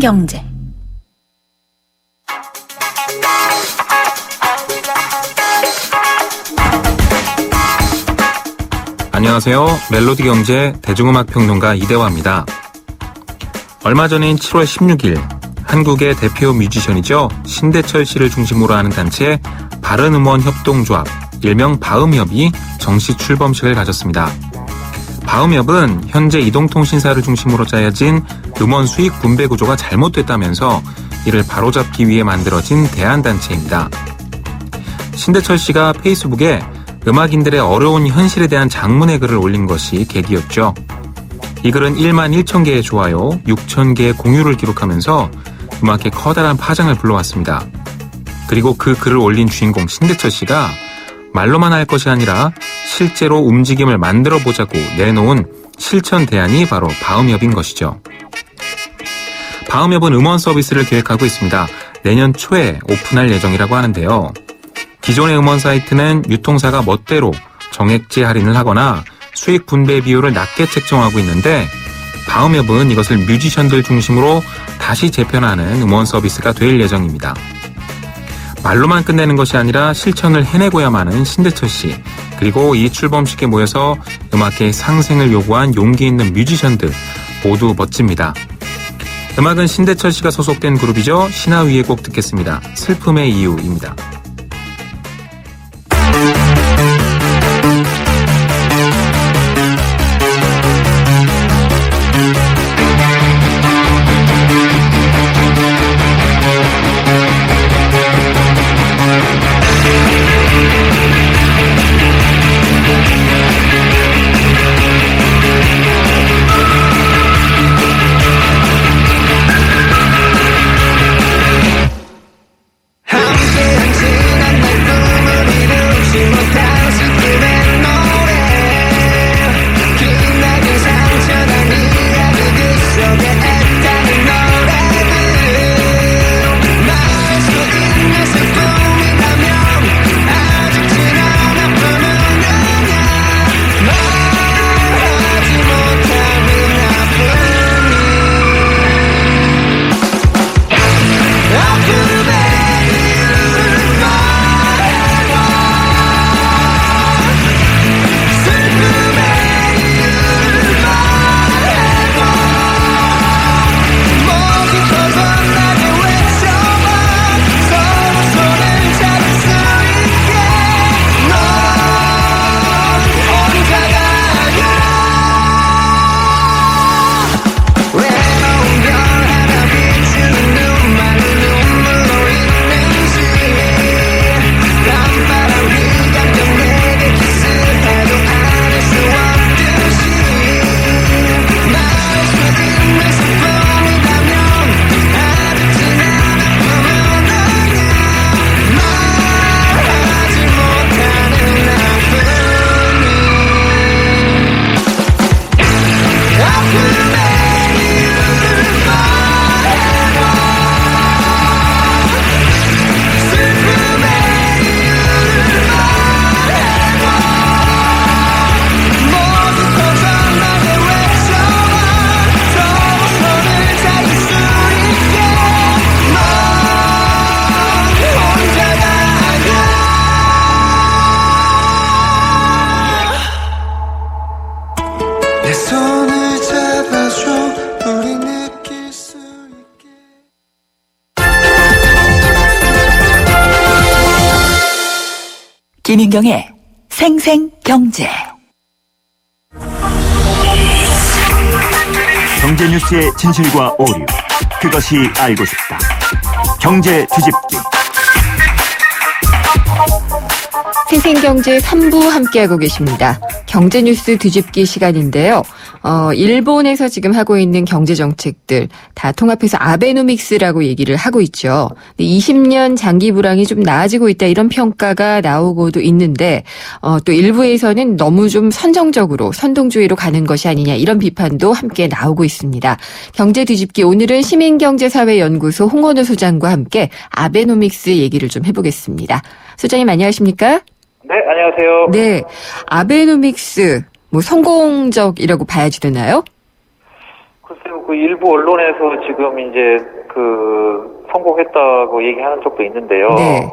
경제. 안녕하세요. 멜로디 경제 대중음악 평론가 이대화입니다. 얼마 전인 7월 16일 한국의 대표 뮤지션이죠. 신대철 씨를 중심으로 하는 단체 바른음원협동조합, 일명 바음협이 정식 출범식을 가졌습니다. 바음협은 현재 이동통신사를 중심으로 짜여진 음원 수익 분배 구조가 잘못됐다면서 이를 바로잡기 위해 만들어진 대안단체입니다. 신대철 씨가 페이스북에 음악인들의 어려운 현실에 대한 장문의 글을 올린 것이 계기였죠. 이 글은 1만 1천 개의 좋아요, 6천 개의 공유를 기록하면서 음악계 커다란 파장을 불러왔습니다. 그리고 그 글을 올린 주인공 신대철 씨가 말로만 할 것이 아니라 실제로 움직임을 만들어보자고 내놓은 실천 대안이 바로 바음협인 것이죠. 바음협은 음원 서비스를 계획하고 있습니다. 내년 초에 오픈할 예정이라고 하는데요. 기존의 음원 사이트는 유통사가 멋대로 정액제 할인을 하거나 수익 분배 비율을 낮게 책정하고 있는데 바음협은 이것을 뮤지션들 중심으로 다시 재편하는 음원 서비스가 될 예정입니다. 말로만 끝내는 것이 아니라 실천을 해내고야만 하는 신대철 씨, 그리고 이 출범식에 모여서 음악계의 상생을 요구한 용기 있는 뮤지션들 모두 멋집니다. 음악은 신대철 씨가 소속된 그룹이죠. 신하위의 곡 듣겠습니다. 슬픔의 이유입니다. 김인경의 생생경제. 경제 뉴스의 진실과 오류, 그것이 알고 싶다. 경제 뒤집기. 생생경제 3부 함께하고 계십니다. 경제뉴스 뒤집기 시간인데요. 일본에서 지금 하고 있는 경제정책들 다 통합해서 아베노믹스라고 얘기를 하고 있죠. 20년 장기 불황이 좀 나아지고 있다 이런 평가가 나오고도 있는데 또 일부에서는 너무 좀 선정적으로 선동주의로 가는 것이 아니냐 이런 비판도 함께 나오고 있습니다. 경제 뒤집기 오늘은 시민경제사회연구소 홍원우 소장과 함께 아베노믹스 얘기를 좀 해보겠습니다. 소장님 안녕하십니까? 네, 안녕하세요. 네, 아베노믹스 성공적이라고 봐야지 되나요? 글쎄, 글쎄요, 그 일부 언론에서 지금 이제 성공했다고 얘기하는 쪽도 있는데요. 네.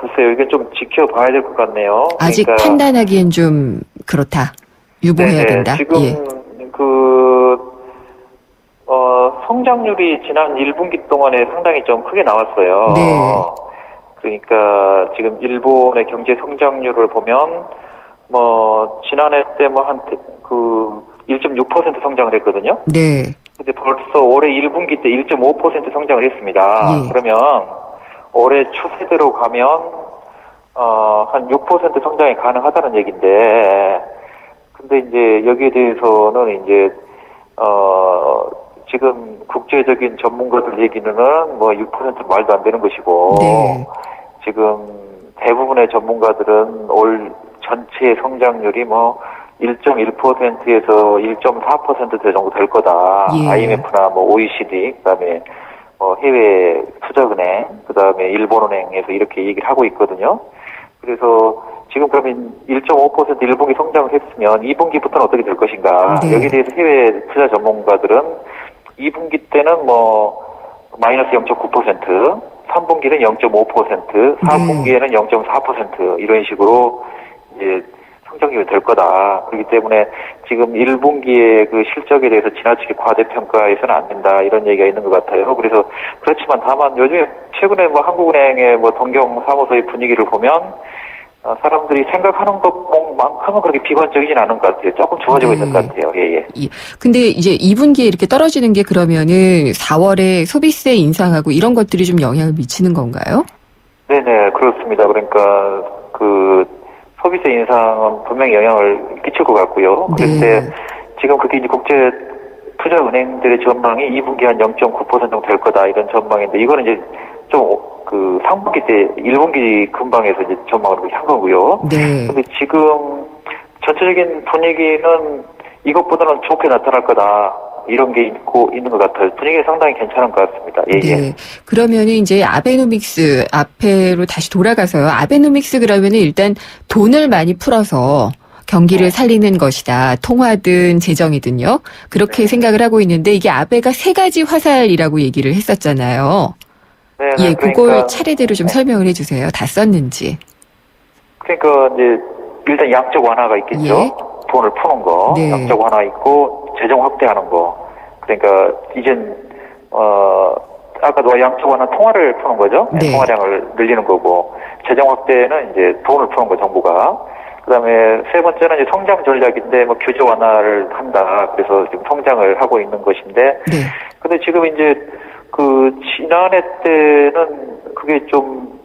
글쎄요, 이게 좀 지켜봐야 될 것 같네요. 아직 그러니까, 판단하기엔 좀 그렇다. 유보해야 네네, 된다. 지금 예. 성장률이 지난 1분기 동안에 상당히 좀 크게 나왔어요. 네. 그러니까 지금 일본의 경제 성장률을 보면 지난해 때 1.6% 성장을 했거든요. 네. 근데 벌써 올해 1분기 때 1.5% 성장을 했습니다. 예. 그러면 올해 추세대로 가면 한 6% 성장이 가능하다는 얘기인데, 근데 이제 여기에 대해서는 이제 지금 국제적인 전문가들 얘기는 6% 말도 안 되는 것이고, 네. 지금 대부분의 전문가들은 올 전체 성장률이 1.1%에서 1.4% 정도 될 거다. 예. IMF나 OECD, 그다음에 해외 투자은행, 그다음에 일본은행에서 이렇게 얘기를 하고 있거든요. 그래서 지금 그러면 1.5% 1분기 성장을 했으면 2분기부터는 어떻게 될 것인가? 네. 여기에 대해서 해외 투자 전문가들은 2분기 때는 마이너스 0.9%, 3분기는 0.5%, 4분기에는 0.4% 이런 식으로 이제 성장률이 될 거다. 그렇기 때문에 지금 1분기의 그 실적에 대해서 지나치게 과대평가해서는 안 된다. 이런 얘기가 있는 것 같아요. 그래서 그렇지만 다만 요즘에 최근에 동경사무소의 분위기를 보면 사람들이 생각하는 것만큼은 그렇게 비관적이진 않은 것 같아요. 조금 좋아지고 네. 있는 것 같아요. 예. 근데 이제 2분기에 이렇게 떨어지는 게 그러면은 4월에 소비세 인상하고 이런 것들이 좀 영향을 미치는 건가요? 네네, 그렇습니다. 그러니까 소비세 인상은 분명히 영향을 끼칠 것 같고요. 그런데 네. 지금 그게 이제 국제 투자은행들의 전망이 2분기 한 0.9% 정도 될 거다 이런 전망인데, 이거는 이제 좀 3분기 때 1분기 근방에서 이제 전망을 그렇게 한 거고요. 네. 근데 지금 전체적인 분위기는 이것보다는 좋게 나타날 거다. 이런 게 있는 것 같아요. 분위기가 상당히 괜찮은 것 같습니다. 예, 예. 네. 그러면은 이제 아베노믹스 앞에로 다시 돌아가서요. 아베노믹스 그러면은 일단 돈을 많이 풀어서 경기를 살리는 것이다. 통화든 재정이든요. 그렇게 생각을 하고 있는데 이게 아베가 3가지 화살이라고 얘기를 했었잖아요. 네, 예, 그러니까, 그걸 차례대로 좀 설명을 해주세요. 다 썼는지. 그러니까 이제 일단 양적 완화가 있겠죠. 예. 돈을 푸는 거, 네. 양적 완화 있고 재정 확대하는 거. 그러니까 이젠 아까도 양적 완화 통화를 푸는 거죠. 네. 통화량을 늘리는 거고, 재정 확대는 이제 돈을 푸는 거 정부가. 그다음에 세 번째는 이제 성장 전략인데 규제 완화를 한다. 그래서 지금 성장을 하고 있는 것인데, 네. 근데 지금 이제 지난해 때는 그게 좀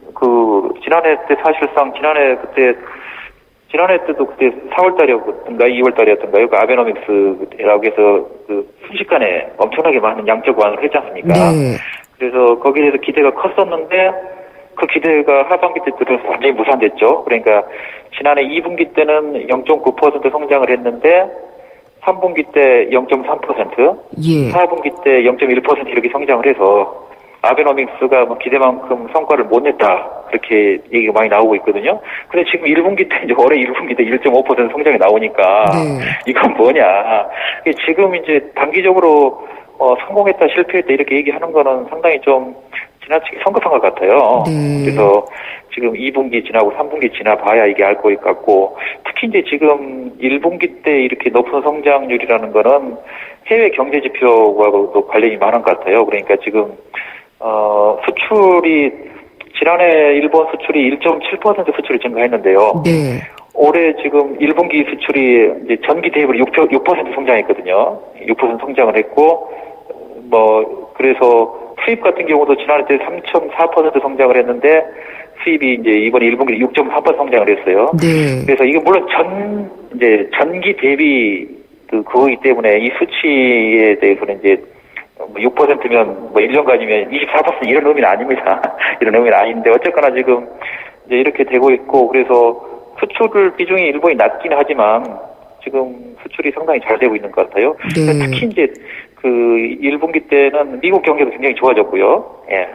지난해 때 사실상 지난해 때도 그때 4월 달이었던가 2월 달이었던가요? 아베노믹스라고 해서 순식간에 엄청나게 많은 양적 완화를 했지 않습니까? 네. 그래서 거기에 대해서 기대가 컸었는데 그 기대가 하반기 때 들어서 완전히 무산됐죠. 그러니까 지난해 2분기 때는 0.9% 성장을 했는데 3분기 때 0.3%, 예. 4분기 때 0.1% 이렇게 성장을 해서 아베노믹스가 기대만큼 성과를 못 냈다. 그렇게 얘기가 많이 나오고 있거든요. 근데 지금 1분기 때, 이제 올해 1분기 때 1.5% 성장이 나오니까, 네. 이건 뭐냐. 지금 이제 단기적으로, 성공했다, 실패했다, 이렇게 얘기하는 거는 상당히 좀 지나치게 성급한 것 같아요. 네. 그래서 지금 2분기 지나고 3분기 지나봐야 이게 알 것 같고, 특히 이제 지금 1분기 때 이렇게 높은 성장률이라는 거는 해외 경제 지표와도 관련이 많은 것 같아요. 그러니까 지금, 수출이, 지난해 일본 수출이 1.7% 수출이 증가했는데요. 네. 올해 지금 1분기 수출이 이제 전기 대비로 6% 성장했거든요. 6% 성장을 했고, 그래서 수입 같은 경우도 지난해 때 3.4% 성장을 했는데, 수입이 이제 이번에 1분기 6.3% 성장을 했어요. 네. 그래서 이게 물론 전기 대비 그거기 때문에 이 수치에 대해서는 이제 6%면 1년간이면 24% 이런 의미는 아닙니다. 이런 의미는 아닌데 어쨌거나 지금 이제 이렇게 되고 있고, 그래서 수출 비중이 일본이 낮긴 하지만 지금 수출이 상당히 잘 되고 있는 것 같아요. 네. 특히 이제 1분기 때는 미국 경제도 굉장히 좋아졌고요. 예.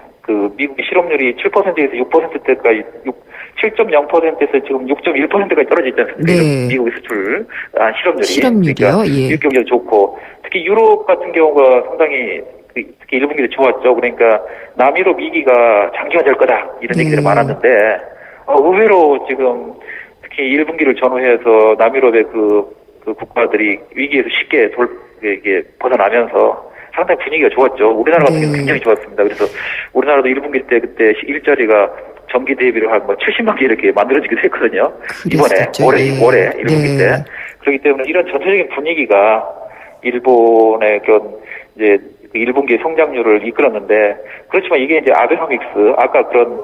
미국 실업률이 7%에서 6%대까지 7.0%에서 지금 6.1%까지 떨어져 있지 않습니까? 네. 미국의 수출 실업률이. 실업률이요? 그러니까 예. 미국 경제가 좋고 특히 유럽 같은 경우가 상당히 특히 1분기도 좋았죠. 그러니까 남유럽 위기가 장기화될 거다 이런 네. 얘기들이 많았는데 의외로 지금 특히 1분기를 전후해서 남유럽의 그 국가들이 위기에서 쉽게 이게 벗어나면서 상당히 분위기가 좋았죠. 우리나라 같은 경우는 네. 굉장히 좋았습니다. 그래서 우리나라도 1분기 때 그때 일자리가 전기 대비로 한 70만 개 이렇게 만들어지기도 했거든요. 이번에 그랬었죠. 올해 예. 1분기 네. 때. 그렇기 때문에 이런 전체적인 분위기가 일본의 이제 1분기 성장률을 이끌었는데 그렇지만 이게 이제 아베노믹스 아까 그런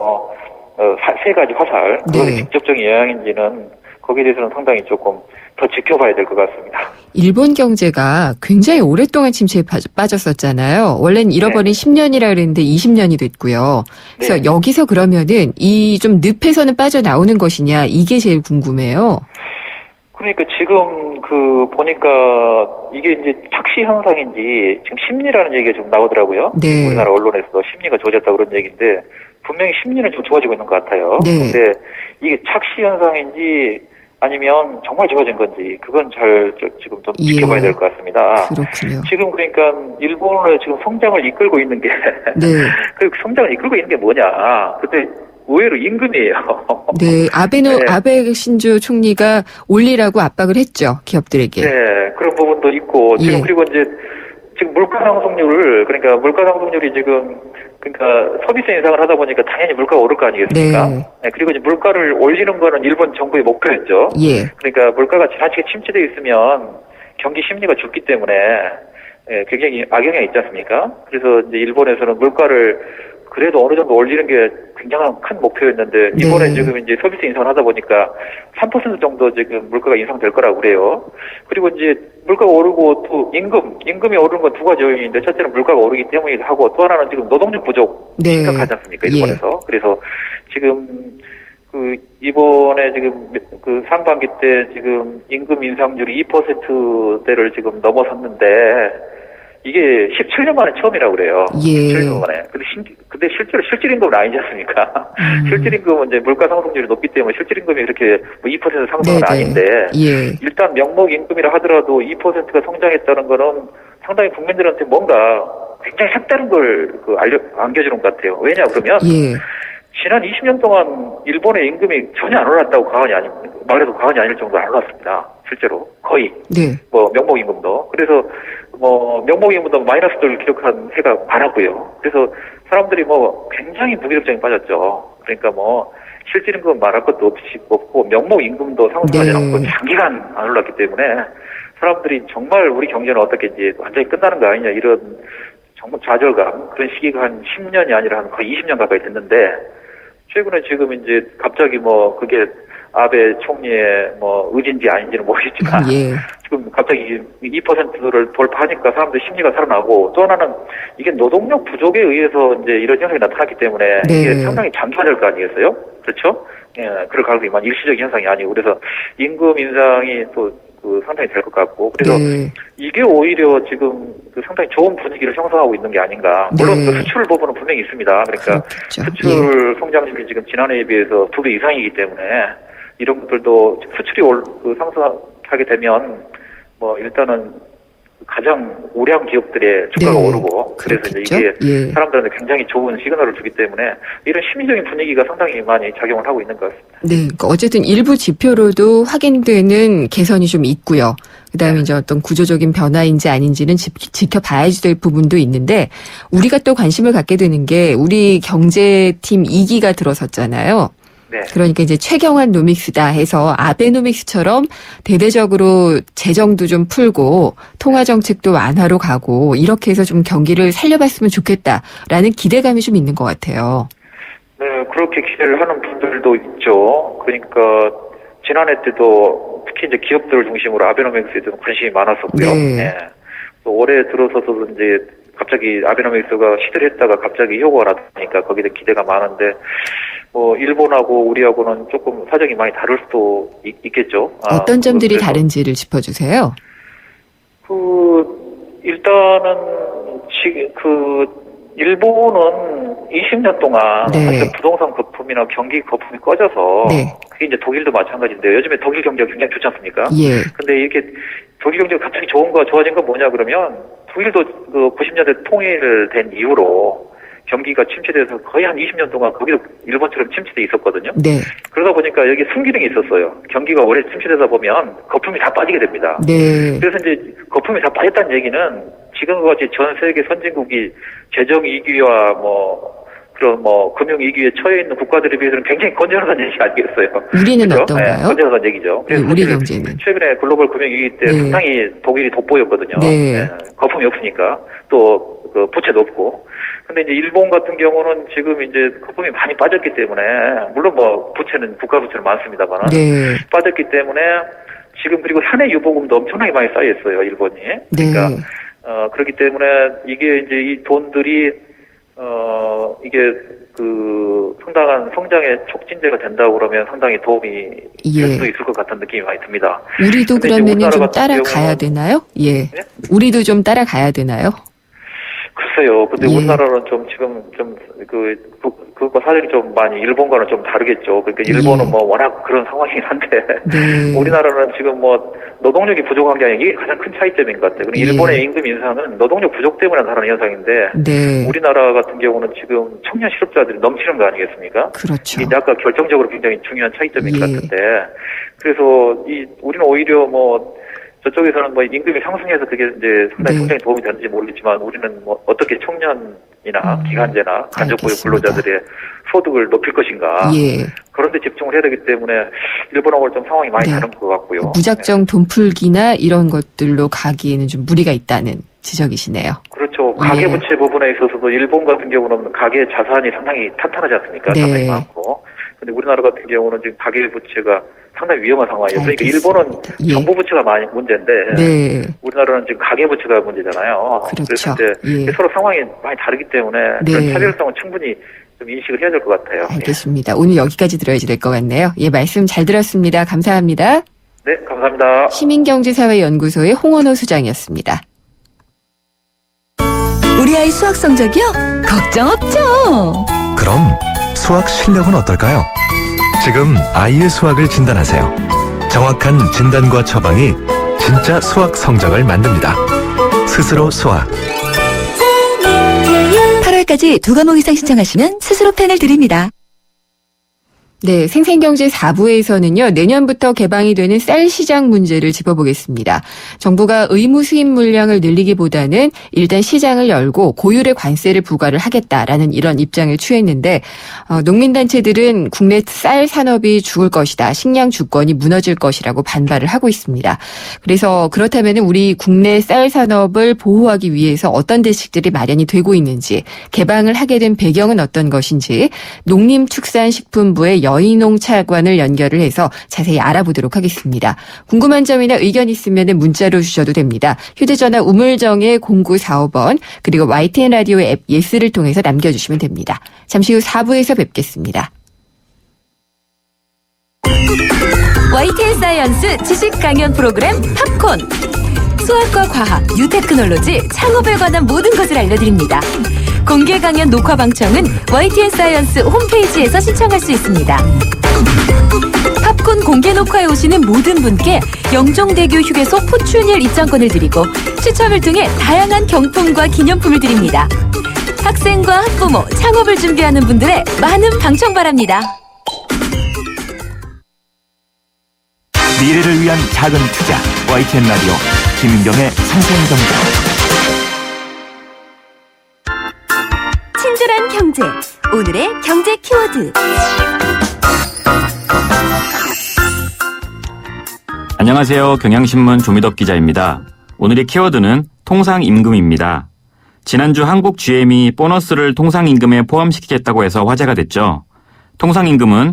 세 가지 화살 그것의 네. 직접적인 영향인지는 거기에 대해서는 상당히 조금 더 지켜봐야 될 것 같습니다. 일본 경제가 굉장히 오랫동안 침체에 빠졌었잖아요. 원래는 잃어버린 10년이라 그랬는데 20년이 됐고요. 그래서 네. 여기서 그러면은 이 좀 늪에서는 빠져나오는 것이냐 이게 제일 궁금해요. 그러니까 지금 보니까 이게 이제 착시 현상인지 지금 심리라는 얘기가 좀 나오더라고요. 네. 우리나라 언론에서 심리가 좋아졌다 그런 얘기인데 분명히 심리는 좀 좋아지고 있는 것 같아요. 네. 근데 이게 착시 현상인지 아니면 정말 좋아진 건지 그건 잘 지금 좀 예. 지켜봐야 될 것 같습니다. 그렇군요. 지금 그러니까 일본의 지금 성장을 이끌고 있는 게 네. 그 성장을 이끌고 있는 게 뭐냐? 근데 의외로 임금이에요. 네. 네. 아베 신조 총리가 올리라고 압박을 했죠. 기업들에게. 네, 그런 부분도 있고 지금 예. 그리고 이제 지금 물가 상승률이 지금 그러니까 서비스 인상을 하다 보니까 당연히 물가가 오를 거 아니겠습니까? 네. 네, 그리고 이제 물가를 올리는 거는 일본 정부의 목표였죠. 예. 그러니까 물가가 지나치게 침체되어 있으면 경기 심리가 죽기 때문에 굉장히 악영향이 있지 않습니까? 그래서 이제 일본에서는 물가를 그래도 어느 정도 올리는 게 굉장한 큰 목표였는데 이번에 네. 지금 이제 서비스 인상을 하다 보니까 3% 정도 지금 물가가 인상될 거라고 그래요. 그리고 이제 물가가 오르고 또 임금이 오르는 건 두 가지 요인인데 첫째는 물가가 오르기 때문이기도 하고 또 하나는 지금 노동력 부족 네. 심각하지 않습니까? 예. 일본에서. 그래서 지금 이번에 지금 상반기 때 지금 임금 인상률이 2%대를 지금 넘어섰는데 이게 17년 만에 처음이라고 그래요. 예. 17년 만에. 근데 실제로 실질임금은 아니지 않습니까? 실질임금은 이제 물가 상승률이 높기 때문에 실질임금이 그렇게 2% 상승은 네네. 아닌데 예. 일단 명목임금이라 하더라도 2%가 성장했다는 거는 상당히 국민들한테 뭔가 굉장히 색다른 걸 안겨주는 것 같아요. 왜냐 그러면 예. 지난 20년 동안 일본의 임금이 전혀 안 올랐다고 말해도 과언이 아닐 정도로 안 올랐습니다. 실제로 거의 네. 명목임금도 그래서 명목임금도 마이너스를 기록한 해가 많았고요. 그래서 사람들이 굉장히 무기력증에 빠졌죠. 그러니까 실질임금 말할 것도 없고 명목임금도 상승하지 네. 않고 장기간 안 올랐기 때문에 사람들이 정말 우리 경제는 어떻게 이제 완전히 끝나는 거 아니냐 이런 정말 좌절감 그런 시기가 한 10년이 아니라 한 거의 20년 가까이 됐는데 최근에 지금 이제 갑자기 그게 아베 총리의 의지인지 아닌지는 모르겠지만 예. 지금 갑자기 2%를 돌파하니까 사람들 심리가 살아나고 또 하나는 이게 노동력 부족에 의해서 이제 이런 현상이 나타났기 때문에 네. 이게 상당히 장기화될 거 아니겠어요? 그렇죠? 예, 그럴 가능성이 일시적인 현상이 아니고 그래서 임금 인상이 또 상당히 될 것 같고 그래서 네. 이게 오히려 지금 상당히 좋은 분위기를 형성하고 있는 게 아닌가. 물론 네. 수출 부분은 분명히 있습니다. 그러니까 그렇겠죠. 수출 성장률이 지금 지난해에 비해서 2배 이상이기 때문에 이런 것들도 수출이 상승하게 되면 일단은 가장 우량 기업들의 주가가 네. 오르고 그래서 이제 그렇겠죠. 이게 예. 사람들한테 굉장히 좋은 시그널을 주기 때문에 이런 심리적인 분위기가 상당히 많이 작용을 하고 있는 것 같습니다. 네, 그러니까 어쨌든 일부 지표로도 확인되는 개선이 좀 있고요. 그다음에 이제 어떤 구조적인 변화인지 아닌지는 지켜봐야지 될 부분도 있는데 우리가 또 관심을 갖게 되는 게 우리 경제팀 2기가 들어섰잖아요. 네. 그러니까 이제 최경환 노믹스다 해서 아베노믹스처럼 대대적으로 재정도 좀 풀고 통화 정책도 완화로 가고 이렇게 해서 좀 경기를 살려봤으면 좋겠다라는 기대감이 좀 있는 것 같아요. 네, 그렇게 기대를 하는 분들도 있죠. 그러니까 지난해 때도 특히 이제 기업들을 중심으로 아베노믹스에 좀 관심이 많았었고요. 네. 네. 또 올해 들어서도 이제 갑자기 아베노믹스가 시대를 했다가 갑자기 효과가 나타나니까 거기에 대한 기대가 많은데 일본하고 우리하고는 조금 사정이 많이 다를 수도 있겠죠. 어떤 점들이 다른지를 짚어주세요. 일단은 일본은 20년 동안 네. 사실 부동산 거품이나 경기 거품이 꺼져서 네. 그게 이제 독일도 마찬가지인데 요즘에 독일 경제가 굉장히 좋지 않습니까? 예. 근데 이렇게 독일 경제가 갑자기 좋아진 건 뭐냐 그러면 독일도 그 90년대 통일된 이후로 경기가 침체돼서 거의 한 20년 동안 거기도 일본처럼 침체돼 있었거든요. 네. 그러다 보니까 여기 순기능이 있었어요. 경기가 오래 침체되다 보면 거품이 다 빠지게 됩니다. 네. 그래서 이제 거품이 다 빠졌다는 얘기는 지금과 같이 전 세계 선진국이 재정 위기와 그런 금융 위기에 처해 있는 국가들에 비해서는 굉장히 건전하다는 얘기 아니겠어요? 우리는 그렇죠? 어떤가요? 네, 건전하다는 얘기죠. 그래서 우리 사실 경제는. 최근에 글로벌 금융 위기 때 네. 상당히 독일이 돋보였거든요. 네. 거품이 없으니까 또 그 부채도 없고. 근데 이제 일본 같은 경우는 지금 이제 거품이 많이 빠졌기 때문에 물론 부채는 국가 부채는 많습니다만 네. 빠졌기 때문에 지금 그리고 현해 유보금도 엄청나게 많이 쌓여 있어요 일본이. 그러니까 네. 그렇기 때문에 이게 이제 이 돈들이 이게 그 상당한 성장의 촉진제가 된다고 그러면 상당히 도움이 예. 될 수도 있을 것 같은 느낌이 많이 듭니다. 우리도 근데 이제 그러면은 우리나라 좀 같은 따라가야 경우는- 되나요? 예. 네? 우리도 좀 따라가야 되나요? 글쎄요. 근데 예. 우리나라는 좀 지금 그것과 사정이 좀 많이 일본과는 좀 다르겠죠. 그러니까 일본은 예. 워낙 그런 상황이긴 한데 네. 우리나라는 지금 노동력이 부족한 게 아니라 이게 가장 큰 차이점인 것 같아요. 예. 일본의 임금 인상은 노동력 부족 때문에 나타나는 현상인데 네. 우리나라 같은 경우는 지금 청년 실업자들이 넘치는 거 아니겠습니까? 그렇죠. 이게 아까 결정적으로 굉장히 중요한 차이점인 것 예. 같은데 그래서 우리는 오히려 저쪽에서는 임금이 상승해서 그게 이제 상당히 네. 굉장히 도움이 되는지 모르겠지만 우리는 어떻게 청년이나 기간제나 간접고용 알겠습니다. 근로자들의 소득을 높일 것인가 예. 그런 데 집중을 해야 되기 때문에 일본하고는 좀 상황이 많이 네. 다른 것 같고요. 무작정 돈풀기나 이런 것들로 가기에는 좀 무리가 있다는 지적이시네요. 그렇죠. 예. 가계부채 부분에 있어서도 일본 같은 경우는 가계 자산이 상당히 탄탄하지 않습니까? 네. 상당히 많고. 근데 우리나라 같은 경우는 지금 가계부채가 상당히 위험한 상황이에요. 그러니까 알겠습니다. 일본은 예. 정부부채가 많이 문제인데 네. 우리나라는 지금 가계부채가 문제잖아요. 그렇죠. 그래서 이제 예. 서로 상황이 많이 다르기 때문에 네. 그런 차별성은 충분히 좀 인식을 해야 될 것 같아요. 알겠습니다. 오늘 여기까지 들어야지 될 것 같네요. 예, 말씀 잘 들었습니다. 감사합니다. 네, 감사합니다. 시민경제사회연구소의 홍원호 수장이었습니다. 우리 아이 수학 성적이요? 걱정 없죠. 그럼 수학 실력은 어떨까요? 지금 아이의 수학을 진단하세요. 정확한 진단과 처방이 진짜 수학 성적을 만듭니다. 스스로 수학. 8월까지 2과목 이상 신청하시면 스스로 펜을 드립니다. 네, 생생경제 4부에서는요, 내년부터 개방이 되는 쌀 시장 문제를 짚어보겠습니다. 정부가 의무 수입 물량을 늘리기보다는 일단 시장을 열고 고율의 관세를 부과를 하겠다라는 이런 입장을 취했는데, 농민단체들은 국내 쌀 산업이 죽을 것이다, 식량 주권이 무너질 것이라고 반발을 하고 있습니다. 그래서 그렇다면 우리 국내 쌀 산업을 보호하기 위해서 어떤 대책들이 마련이 되고 있는지, 개방을 하게 된 배경은 어떤 것인지, 농림축산식품부의 여인농 차관을 연결을 해서 자세히 알아보도록 하겠습니다. 궁금한 점이나 의견 있으면 문자로 주셔도 됩니다. 휴대전화 우물정의 0945번 그리고 YTN 라디오 앱 예스를 통해서 남겨주시면 됩니다. 잠시 후 4부에서 뵙겠습니다. YTN 사이언스 지식 강연 프로그램 팝콘. 수학과 과학, 뉴테크놀로지, 창업에 관한 모든 것을 알려드립니다. 공개 강연 녹화 방청은 YTN 사이언스 홈페이지에서 신청할 수 있습니다. 팝콘 공개 녹화에 오시는 모든 분께 영종대교 휴게소 포춘일 입장권을 드리고 추첨을 통해 다양한 경품과 기념품을 드립니다. 학생과 학부모, 창업을 준비하는 분들의 많은 방청 바랍니다. 미래를 위한 작은 투자 YTN 라디오 김윤경의 생생경제. 친절한 경제, 오늘의 경제 키워드. 안녕하세요. 경향신문 조미덕 기자입니다. 오늘의 키워드는 통상임금입니다. 지난주 한국 GM이 보너스를 통상임금에 포함시키겠다고 해서 화제가 됐죠. 통상임금은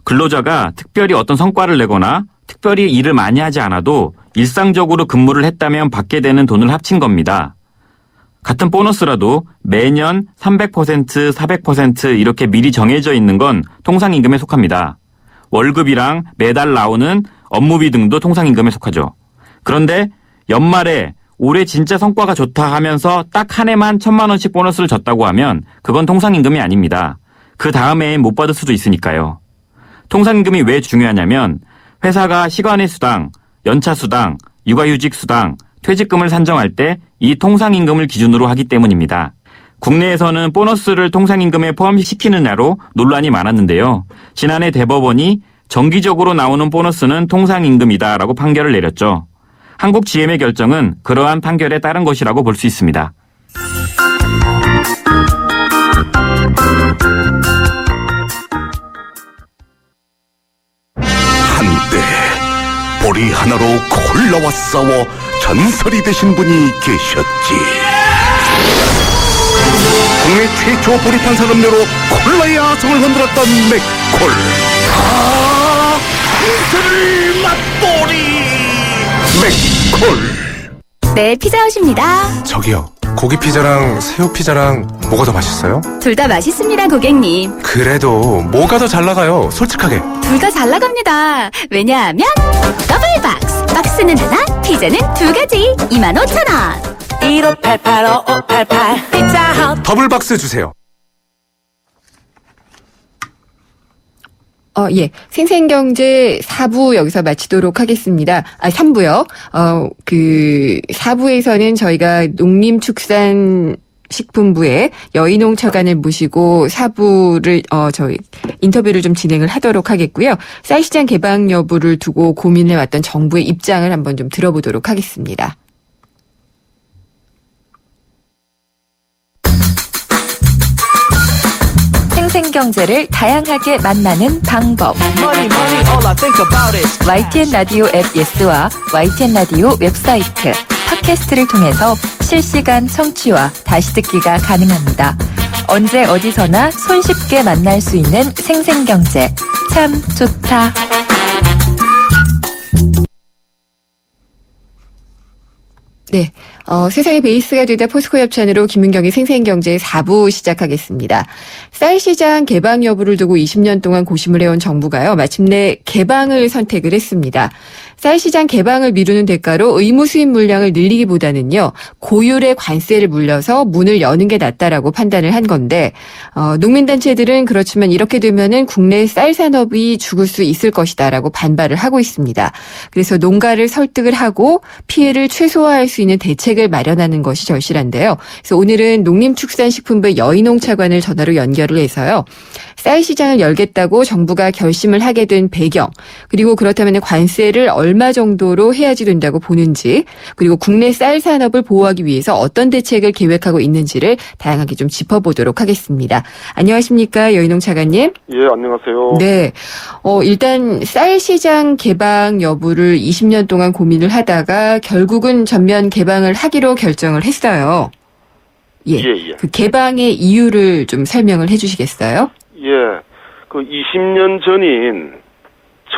근로자가 특별히 어떤 성과를 내거나 특별히 일을 많이 하지 않아도 일상적으로 근무를 했다면 받게 되는 돈을 합친 겁니다. 같은 보너스라도 매년 300%, 400% 이렇게 미리 정해져 있는 건 통상임금에 속합니다. 월급이랑 매달 나오는 업무비 등도 통상임금에 속하죠. 그런데 연말에 올해 진짜 성과가 좋다 하면서 딱 한 해만 1,000만 원씩 보너스를 줬다고 하면 그건 통상임금이 아닙니다. 그 다음 해엔 못 받을 수도 있으니까요. 통상임금이 왜 중요하냐면 회사가 시간의 수당, 연차 수당, 육아휴직 수당, 퇴직금을 산정할 때 이 통상임금을 기준으로 하기 때문입니다. 국내에서는 보너스를 통상임금에 포함시키느냐로 논란이 많았는데요. 지난해 대법원이 정기적으로 나오는 보너스는 통상임금이다라고 판결을 내렸죠. 한국 GM의 결정은 그러한 판결에 따른 것이라고 볼 수 있습니다. 한때 보리 하나로 콜라와 싸워 전설이 되신 분이 계셨지. 국내 최초 보리 탄산 음료로 콜라의 아성을 흔들었던 맥콜. 이슬 맛보리 맥콜. 네, 피자헛입니다. 저기요, 고기 피자랑 새우 피자랑 뭐가 더 맛있어요? 둘 다 맛있습니다, 고객님. 그래도 뭐가 더 잘 나가요? 솔직하게. 둘 다 잘 나갑니다. 왜냐하면 더블 박스. 박스는 하나, 피자는 두 가지. 25,000원. 1588-5588 피자헛. 더블 박스 주세요. 예. 생생경제 4부 여기서 마치도록 하겠습니다. 3부요. 4부에서는 저희가 농림축산식품부의 여인홍 차관을 모시고 4부를, 저희 인터뷰를 좀 진행을 하도록 하겠고요. 쌀시장 개방 여부를 두고 고민해왔던 정부의 입장을 한번 좀 들어보도록 하겠습니다. 생생경제를 다양하게 만나는 방법. YTN 라디오 앱 예스와 YTN 라디오 웹사이트, 팟캐스트를 통해서 실시간 청취와 다시 듣기가 가능합니다. 언제 어디서나 손쉽게 만날 수 있는 생생경제. 참 좋다. 네. 세상의 베이스가 되다 포스코 협찬으로 김은경의 생생경제 4부 시작하겠습니다. 쌀시장 개방 여부를 두고 20년 동안 고심을 해온 정부가요, 마침내 개방을 선택을 했습니다. 쌀시장 개방을 미루는 대가로 의무 수입 물량을 늘리기보다는요, 고율의 관세를 물려서 문을 여는 게 낫다라고 판단을 한 건데, 농민단체들은 그렇지만 이렇게 되면은 국내 쌀 산업이 죽을 수 있을 것이다라고 반발을 하고 있습니다. 그래서 농가를 설득을 하고 피해를 최소화할 수 있는 대책을 마련하는 것이 절실한데요. 그래서 오늘은 농림축산식품부의 여인홍 차관을 전화로 연결을 해서요, 쌀 시장을 열겠다고 정부가 결심을 하게 된 배경, 그리고 그렇다면 관세를 얼마 정도로 해야지 된다고 보는지, 그리고 국내 쌀 산업을 보호하기 위해서 어떤 대책을 계획하고 있는지를 다양하게 좀 짚어보도록 하겠습니다. 안녕하십니까, 여인홍 차관님? 예, 안녕하세요. 네. 일단 쌀 시장 개방 여부를 20년 동안 고민을 하다가 결국은 전면 개방을 하기로 결정을 했어요. 예. 그 개방의 이유를 좀 설명을 해 주시겠어요? 예. 그 20년 전인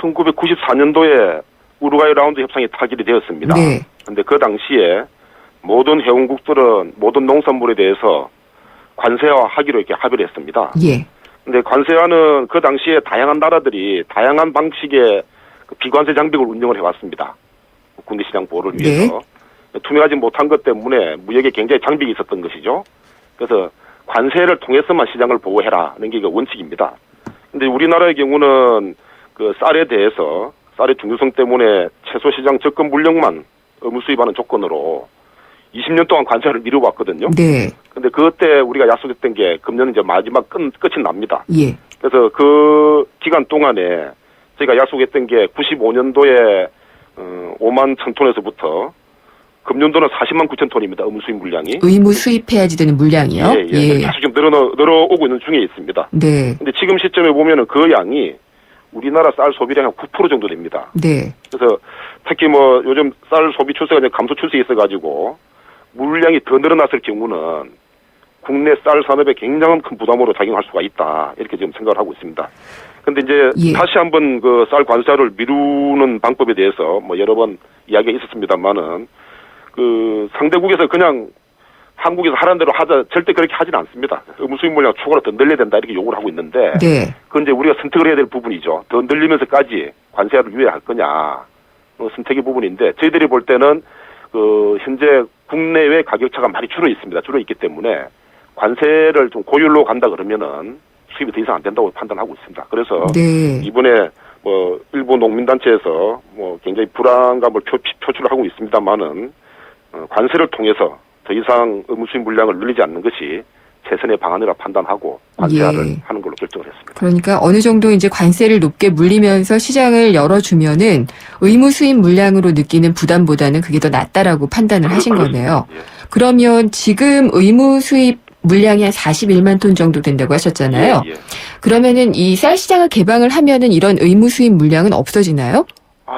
1994년도에 우루과이 라운드 협상이 타결이 되었습니다. 네. 근데 그 당시에 모든 회원국들은 모든 농산물에 대해서 관세화하기로 이렇게 합의를 했습니다. 예. 근데 관세화는 그 당시에 다양한 나라들이 다양한 방식의 그 비관세 장벽을 운영을 해왔습니다. 국내 시장 보호를 위해서. 네. 투명하지 못한 것 때문에 무역에 굉장히 장벽이 있었던 것이죠. 그래서 관세를 통해서만 시장을 보호해라는 게 원칙입니다. 근데 우리나라의 경우는 그 쌀에 대해서 쌀의 중요성 때문에 채소 시장 접근 물량만 의무 수입하는 조건으로 20년 동안 관세를 미뤄왔거든요. 네. 근데 그때 우리가 약속했던 게 금년 이제 마지막 끝이 납니다. 예. 그래서 그 기간 동안에 저희가 약속했던 게 95년도에 5만 1,000톤에서부터 금년도는 40만 9천 톤입니다. 의무 수입 물량이. 의무 수입해야지 되는 물량이요? 예. 계속 좀 늘어오고 있는 중에 있습니다. 네. 근데 지금 시점에 보면은 그 양이 우리나라 쌀 소비량의 9% 정도 됩니다. 네. 그래서 특히 뭐 요즘 쌀 소비 추세가 이제 감소 추세에 있어가지고 물량이 더 늘어났을 경우는 국내 쌀 산업에 굉장한 큰 부담으로 작용할 수가 있다. 이렇게 지금 생각을 하고 있습니다. 근데 이제 다시 한번 그 쌀 관세를 미루는 방법에 대해서 뭐 여러 번 이야기가 있었습니다만은 그 상대국에서 그냥 한국에서 하라는 대로 하자 절대 그렇게 하지는 않습니다. 의무 수입 물량 추가로 더 늘려야 된다 이렇게 요구를 하고 있는데 네. 그건 이제 우리가 선택을 해야 될 부분이죠. 더 늘리면서까지 관세를 유예할 거냐 선택의 부분인데 저희들이 볼 때는 현재 국내외 가격차가 많이 줄어 있습니다. 줄어 있기 때문에 관세를 좀 고율로 간다 그러면은 수입이 더 이상 안 된다고 판단하고 있습니다. 그래서 네. 이번에 일부 농민단체에서 굉장히 불안감을 표출을 하고 있습니다만은 관세를 통해서 더 이상 의무 수입 물량을 늘리지 않는 것이 최선의 방안이라 판단하고 관세화를 예. 하는 걸로 결정을 했습니다. 그러니까 어느 정도 이제 관세를 높게 물리면서 시장을 열어주면은 의무 수입 물량으로 느끼는 부담보다는 그게 더 낫다라고 판단을 하신 거네요. 예. 그러면 지금 의무 수입 물량이 한 41만 톤 정도 된다고 하셨잖아요. 예. 그러면은 이 쌀 시장을 개방을 하면은 이런 의무 수입 물량은 없어지나요?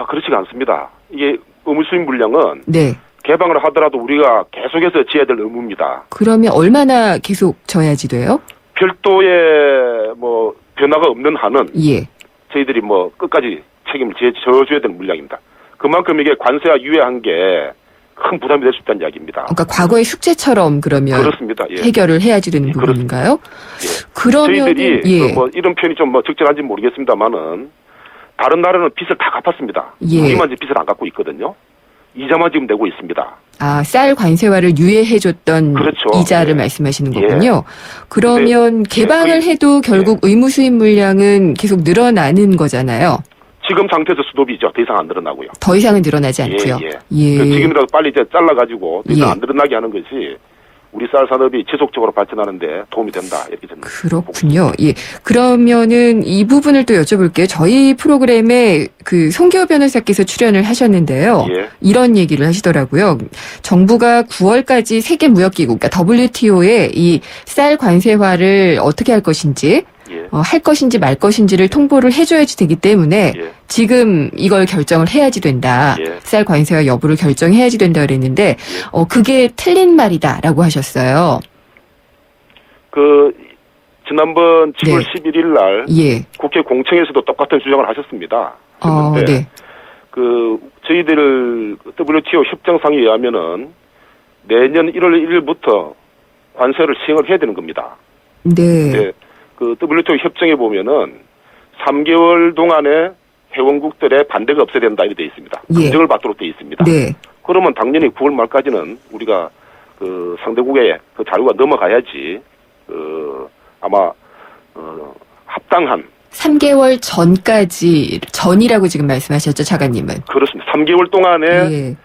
그렇지가 않습니다. 이게 의무 수입 물량은 네. 개방을 하더라도 우리가 계속해서 지어야 될 의무입니다. 그러면 얼마나 계속 져야지 돼요? 별도의 변화가 없는 한은 예. 저희들이 끝까지 책임을 져줘야 되는 물량입니다. 그만큼 이게 관세와 유예한 게 큰 부담이 될 수 있다는 이야기입니다. 그러니까 과거의 숙제처럼 그러면 그렇습니다. 예. 해결을 해야지 되는 부분인가요? 그러면 저희들이 예. 이런 표현이 좀 적절한지 모르겠습니다만은 다른 나라는 빚을 다 갚았습니다. 예. 우리만 이제 빚을 안 갚고 있거든요. 이자만 지금 내고 있습니다. 쌀 관세화를 유예해줬던 그렇죠. 이자를 예. 말씀하시는 예. 거군요. 그러면 개방을 거의- 해도 결국 의무 수입 물량은 계속 늘어나는 거잖아요. 지금 상태에서 수도비죠. 더 이상 안 늘어나고요. 더 이상은 늘어나지 않고요. 예. 지금이라도 빨리 이제 잘라가지고 더 이상 예. 안 늘어나게 하는 것이 우리 쌀 산업이 지속적으로 발전하는데 도움이 된다. 이렇게 저는 그렇군요. 예. 그러면은 이 부분을 또 여쭤볼게요. 저희 프로그램에 그 송기호 변호사께서 출연을 하셨는데요. 예. 이런 얘기를 하시더라고요. 정부가 9월까지 세계 무역기구, 그러니까 WTO에 이 쌀 관세화를 어떻게 할 것인지, 예. 할 것인지 말 것인지를 통보를 해줘야지 되기 때문에 예. 지금 이걸 결정을 해야지 된다. 예. 쌀 관세화 여부를 결정해야지 된다 그랬는데 그게 틀린 말이다라고 하셨어요. 지난번 7월 네. 11일 날 예. 국회 공청에서도 똑같은 주장을 하셨습니다. 그런데 네. 저희들 WTO 협정상에 의하면은 내년 1월 1일부터 관세를 시행을 해야 되는 겁니다. 네. 네. WTO 협정에 보면은 3개월 동안에 회원국들의 반대가 없어야 된다 이렇게 돼 있습니다. 예. 검증을 받도록 돼 있습니다. 네. 그러면 당연히 9월 말까지는 우리가 상대국의 자료가 넘어가야지 아마 합당한 3개월 전이라고 지금 말씀하셨죠, 차관님은. 그렇습니다. 3개월 동안에 예.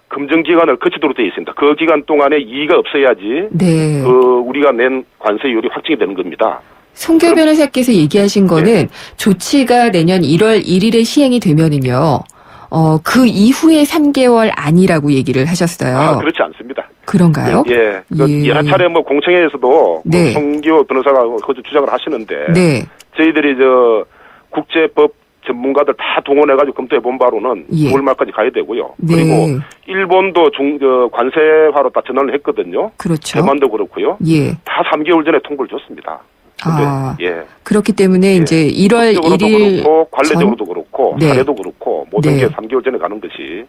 검증 기간을 거치도록 되어 있습니다. 그 기간 동안에 이의가 없어야지 네. 우리가 낸 관세율이 확정이 되는 겁니다. 송기호 변호사께서 얘기하신 거는 조치가 내년 1월 1일에 시행이 되면은요. 그 이후에 3개월 아니라고 얘기를 하셨어요. 그렇지 않습니다. 그런가요? 예. 예. 여러 차례 공청회에서도 네. 송기호 변호사가 그 주장을 하시는데 네. 저희들이 국제법 전문가들 다 동원해가지고 검토해 본 바로는 예. 9월 말까지 가야 되고요. 네. 그리고 일본도 관세화로 다 전환을 했거든요. 그렇죠. 대만도 그렇고요. 예. 다 3개월 전에 통보를 줬습니다. 예. 그렇기 때문에 이제 1월 법적으로도 1일 그렇고 관례적으로도 그렇고 네. 사례도 그렇고 모든 네. 게 3개월 전에 가는 것이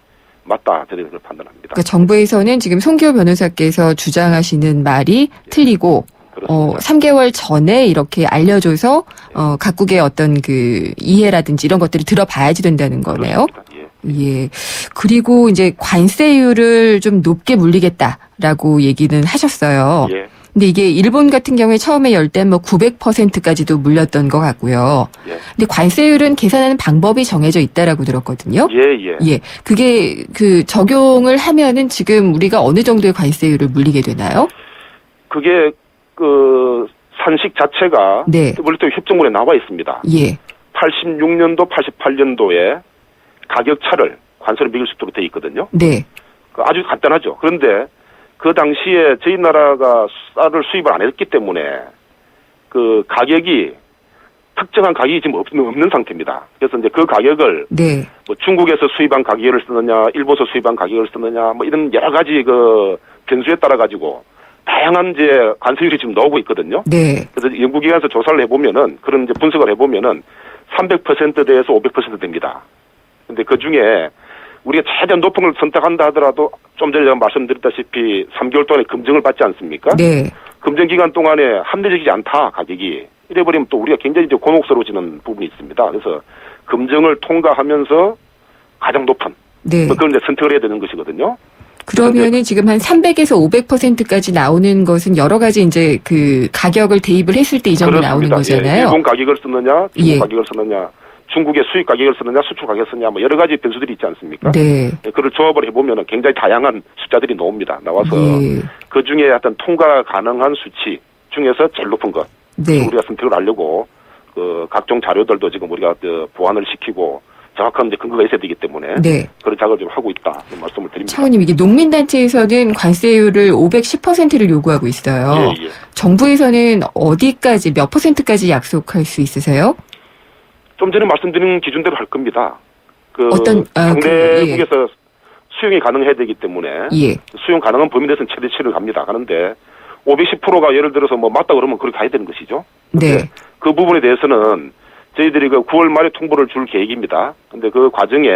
맞다 저희들은 그렇게 판단합니다. 그러니까 정부에서는 지금 송기호 변호사께서 주장하시는 말이 틀리고 3개월 전에 이렇게 알려줘서 각국의 어떤 이해라든지 이런 것들을 들어봐야지 된다는 거네요. 예. 그리고 이제 관세율을 좀 높게 물리겠다라고 얘기는 하셨어요. 예. 근데 이게 일본 같은 경우에 처음에 열 때 900%까지도 물렸던 것 같고요. 예. 근데 관세율은 계산하는 방법이 정해져 있다라고 들었거든요. 예. 그게 적용을 하면은 지금 우리가 어느 정도의 관세율을 물리게 되나요? 그게 산식 자체가 네. WTO 협정문에 나와 있습니다. 예. 86년도, 88년도에 가격 차를 관세로 매길 수 있도록 돼 있거든요. 네. 아주 간단하죠. 그런데 그 당시에 저희 나라가 쌀을 수입을 안 했기 때문에 가격이 특정한 가격이 지금 없는 상태입니다. 그래서 이제 그 가격을 네. 중국에서 수입한 가격을 쓰느냐, 일본에서 수입한 가격을 쓰느냐, 이런 여러 가지 변수에 따라 가지고 다양한 이제 관세율이 지금 나오고 있거든요. 네. 그래서 연구기관에서 조사를 해보면은 그런 이제 분석을 해보면은 300%대에서 500% 됩니다. 근데 그 중에 우리가 최대한 높은 걸 선택한다 하더라도 좀 전에 제가 말씀드렸다시피 3개월 동안에 검증을 받지 않습니까? 네. 검증 기간 동안에 합리적이지 않다 가격이 이래버리면 또 우리가 굉장히 이제 곤혹스러워지는 부분이 있습니다. 그래서 검증을 통과하면서 가장 높은 네. 그걸 이제 선택을 해야 되는 것이거든요. 그러면은 지금 한 300에서 500%까지 나오는 것은 여러 가지 이제 그 가격을 대입을 했을 때 이 정도 나오는 거잖아요. 예, 일본 가격을 쓰느냐, 중국 예. 가격을 쓰느냐, 중국의 수입 가격을 쓰느냐, 수출 가격을 쓰느냐, 뭐 여러 가지 변수들이 있지 않습니까? 네. 예, 그걸 조합을 해보면 굉장히 다양한 숫자들이 나와서 예. 그 중에 어떤 통과 가능한 수치 중에서 제일 높은 것 네. 우리가 선택을 하려고 그 각종 자료들도 지금 우리가 보완을 시키고 정확한 이제 근거가 있어야 되기 때문에 네. 그런 작업을 좀 하고 있다 이런 말씀을 드립니다. 차관님, 이게 농민단체에서는 관세율을 510%를 요구하고 있어요. 예, 예. 정부에서는 어디까지, 몇 %까지 약속할 수 있으세요? 좀 전에 말씀드린 기준대로 할 겁니다. 그 예. 상대국에서 수용이 가능해야 되기 때문에 예. 수용 가능한 범위 내에서는 최대치를 갑니다. 하는데 510%가 예를 들어서 뭐 맞다 그러면 그렇게 가야 되는 것이죠. 네. 그 부분에 대해서는 저희들이 그 9월 말에 통보를 줄 계획입니다. 근데 그 과정에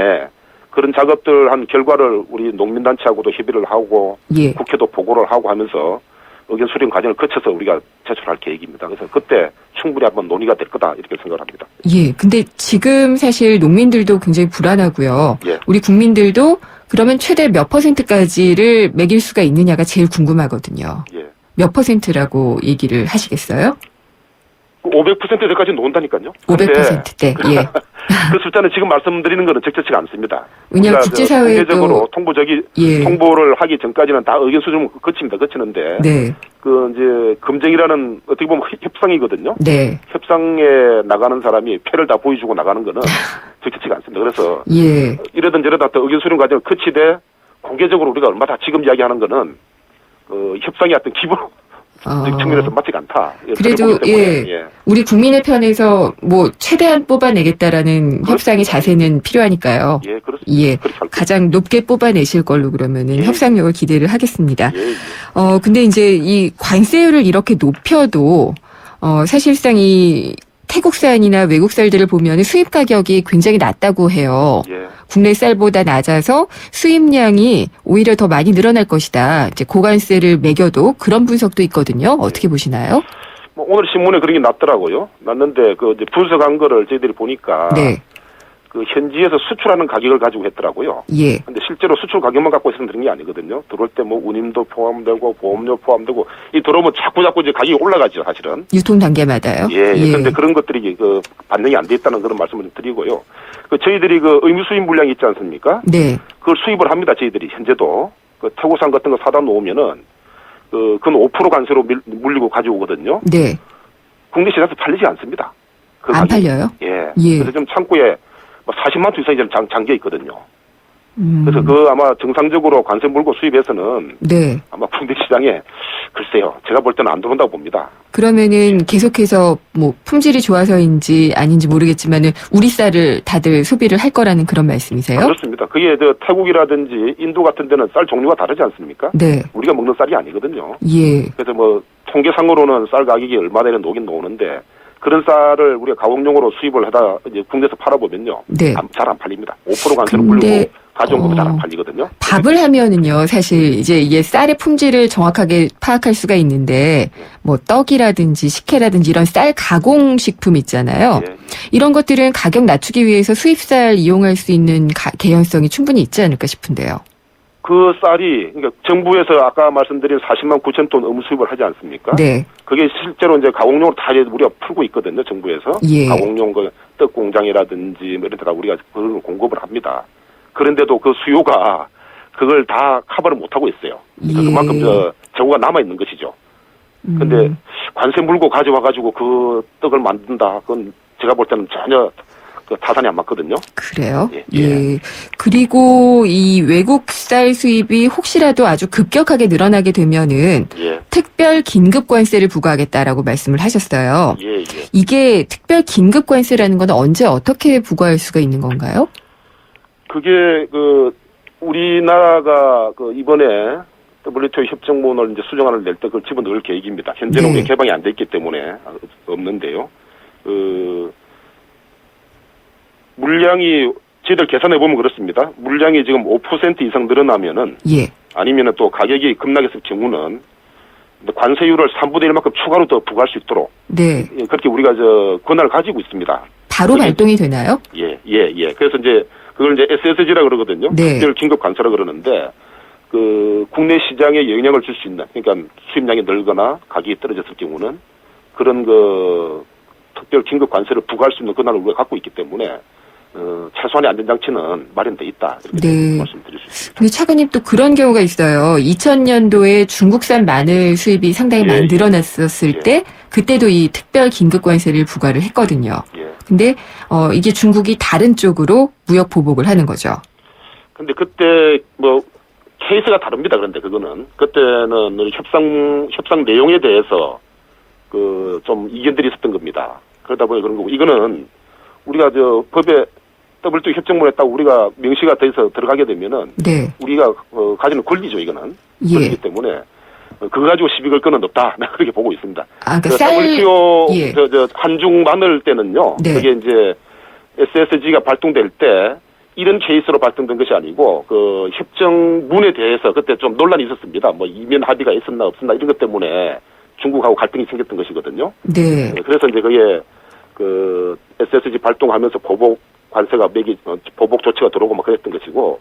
그런 작업들 한 결과를 우리 농민단체하고도 협의를 하고 예. 국회도 보고를 하고 하면서 의견 수렴 과정을 거쳐서 우리가 제출할 계획입니다. 그래서 그때 충분히 한번 논의가 될 거다 이렇게 생각을 합니다. 예. 근데 지금 사실 농민들도 굉장히 불안하고요. 예. 우리 국민들도 그러면 최대 몇 %까지를 매길 수가 있느냐가 제일 궁금하거든요. 예. 몇 %라고 얘기를 하시겠어요? 500%대까지 놓은다니까요. 500%대. 예. 그 숫자는 지금 말씀드리는 거는 적절치가 않습니다. 왜냐하면 국제사회도 통계적으로 예. 통보를 하기 전까지는 다 의견 수렴을 거치는데 네. 그 이제 검증이라는 어떻게 보면 협상이거든요. 네. 협상에 나가는 사람이 패를 다 보여주고 나가는 거는 적절치가 않습니다. 그래서 예. 이러든 저러다 또 의견 수렴 과정을 거치되 공개적으로 우리가 얼마나 지금 이야기하는 거는 협상의 어떤 기본 측면에서 맞지가 않다. 그래도 예. 우리 국민의 편에서 뭐 최대한 뽑아내겠다라는 협상의 자세는 필요하니까요. 예, 그렇습니다. 예. 그렇게 할 가장 높게 뽑아내실 걸로 그러면은 예. 협상력을 기대를 하겠습니다. 예, 예. 근데 이제 이 관세율을 이렇게 높여도 사실상 이 태국산이나 외국쌀들을 보면 수입 가격이 굉장히 낮다고 해요. 예. 국내 쌀보다 낮아서 수입량이 오히려 더 많이 늘어날 것이다. 이제 고관세를 매겨도 그런 분석도 있거든요. 어떻게 보시나요? 뭐 오늘 신문에 그런 게 났더라고요. 났는데 그 이제 분석한 거를 저희들이 보니까 네. 그 현지에서 수출하는 가격을 가지고 했더라고요. 예. 근데 실제로 수출 가격만 갖고 있으면 되는 게 아니거든요. 들어올 때 뭐 운임도 포함되고 보험료 포함되고 이 들어오면 자꾸 이제 가격이 올라가죠, 사실은. 유통 단계마다요. 예. 그런데 그런 것들이 그 반영이 안 돼 있다는 그런 말씀을 좀 드리고요. 그 저희들이 그 의무 수입 물량이 있지 않습니까? 네. 그걸 수입을 합니다, 저희들이 현재도. 그 태국산 같은 거 사다 놓으면은 그건 5% 관세로 물리고 가져오거든요. 네. 국내 시장에서 팔리지 않습니다. 그 안 가격이. 팔려요? 예. 예. 그래서 좀 창고에 40만 톤 이상이 잠겨 있거든요. 음. 그래서 그 아마 정상적으로 관세 물고 수입해서는 네. 아마 국내 시장에 글쎄요. 제가 볼 때는 안 들어온다고 봅니다. 그러면은 계속해서 뭐 품질이 좋아서인지 아닌지 모르겠지만은 우리 쌀을 다들 소비를 할 거라는 그런 말씀이세요? 그렇습니다. 그게 태국이라든지 인도 같은 데는 쌀 종류가 다르지 않습니까? 네. 우리가 먹는 쌀이 아니거든요. 예. 그래서 뭐 통계상으로는 쌀 가격이 얼마 내는 녹긴 나오는데 그런 쌀을 우리가 가공용으로 수입을 하다 이제 국내에서 팔아보면요. 네. 잘 안 팔립니다. 5% 관세로 근데, 물고 가져온 거면 잘 안 팔리거든요. 밥을 하면은요, 사실 이제 이게 쌀의 품질을 정확하게 파악할 수가 있는데, 뭐 떡이라든지 식혜라든지 이런 쌀 가공식품 있잖아요. 예. 이런 것들은 가격 낮추기 위해서 수입쌀 이용할 수 있는 개연성이 충분히 있지 않을까 싶은데요. 그 쌀이 그러니까 정부에서 아까 말씀드린 40만 9천 톤 음수입을 하지 않습니까? 네. 그게 실제로 이제 가공용으로 다 우리가 풀고 있거든요, 정부에서. 예. 가공용 그 떡 공장이라든지 뭐 이런 데다 우리가 그걸 공급을 합니다. 그런데도 그 수요가 그걸 다 커버를 못 하고 있어요. 그러니까 예. 그만큼 재고가 남아 있는 것이죠. 근데 관세 물고 가져와 가지고 그 떡을 만든다. 그건 제가 볼 때는 전혀 그 타산이 안 맞거든요. 그래요? 예. 예. 그리고 이 외국 쌀 수입이 혹시라도 아주 급격하게 늘어나게 되면은 예. 특별 긴급 관세를 부과하겠다라고 말씀을 하셨어요. 예, 예. 이게 특별 긴급 관세라는 건 언제 어떻게 부과할 수가 있는 건가요? 그게 그 우리나라가 그 이번에 WTO 협정문을 이제 수정안을 낼 때 그걸 집어넣을 계획입니다. 현재는 네. 우리 개방이 안 돼 있기 때문에 없는데요. 그 물량이 저희들 계산해 보면 그렇습니다. 물량이 지금 5% 이상 늘어나면은 예. 아니면은 또 가격이 급락했을 경우는 관세율을 3분의 1만큼 추가로 더 부과할 수 있도록 네. 예, 그렇게 우리가 권한을 가지고 있습니다. 바로 발동이 되나요? 예. 그래서 이제 그걸 이제 SSG라 그러거든요. 네. 특별 긴급 관세라 그러는데 그 국내 시장에 영향을 줄 수 있는, 그러니까 수입량이 늘거나 가격이 떨어졌을 경우는 그런 그 특별 긴급 관세를 부과할 수 있는 권한을 우리가 갖고 있기 때문에 최소한의 안전장치는 마련돼 있다 이렇게 네. 말씀드릴 수 있습니다. 근데 차관님 또 그런 경우가 있어요. 2000년도에 중국산 마늘 수입이 상당히 많이 늘어났었을 때 그때도 이 특별 긴급 관세를 부과를 했거든요. 근데 이게 중국이 다른 쪽으로 무역 보복을 하는 거죠. 근데 그때 뭐 케이스가 다릅니다. 그런데 그때는 협상 내용에 대해서 그 좀 이견들이 있었던 겁니다. 그러다 보니 그런 거고, 이거는 우리가 저 법에 WTO 협정문에 딱 우리가 명시가 돼서 들어가게 되면은 우리가 가지는 권리죠. 이거는 권리이기 때문에 그거 가지고 시비 걸 거는 없다. 나 그렇게 보고 있습니다. WTO 한중 마늘 때는요. 그게 이제 SSG가 발동될 때 이런 케이스로 발동된 것이 아니고 그 협정문에 대해서 그때 좀 논란이 있었습니다. 뭐 이면 합의가 있었나 없었나 이런 것 때문에 중국하고 갈등이 생겼던 것이거든요. 그래서 이제 그게 그 SSG 발동하면서 보복 관세가 보복 조치가 들어오고 막 그랬던 것이고,